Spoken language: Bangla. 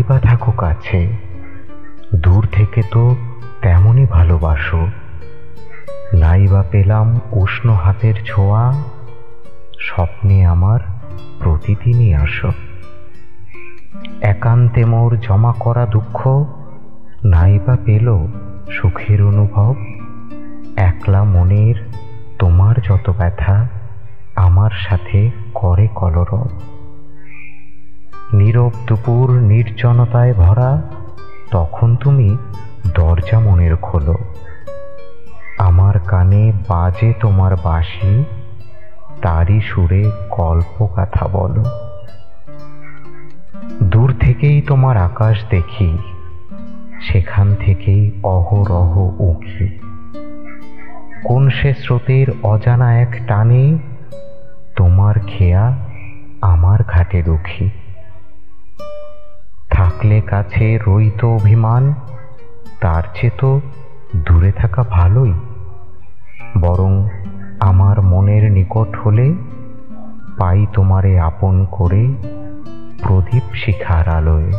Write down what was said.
বা থাকো কাছে, দূর থেকে তো তেমনই ভালোবাসো। নাই বা পেলাম উষ্ণ হাতের ছোঁয়া, স্বপ্নে আমার প্রতিদিনই আসো। একান্তে মোর জমা করা দুঃখ, নাই বা পেল সুখের অনুভব। একলা মনের তোমার যত ব্যথা, আমার সাথে করে কলরব। নীরব দুপুর নির্জনতায় ভরা, তখন তুমি দরজা মনের খোলো। আমার কানে বাজে তোমার বাঁশি, তারই সুরে গল্প কথা বলো। দূর থেকেই তোমার আকাশ দেখি, সেখান থেকেই অহরহ উঁকি। কোন সে স্রোতের অজানা এক টানে, তোমার খেয়া আমার ঘাটে রুখি। থাকলে কাছে রইতো অভিমান, তার চেয়ে তো দূরে থাকা ভালোই। বরং আমার মনের নিকট হলে, পাই তোমারে আপন করে প্রদীপ শিখার আলোয়।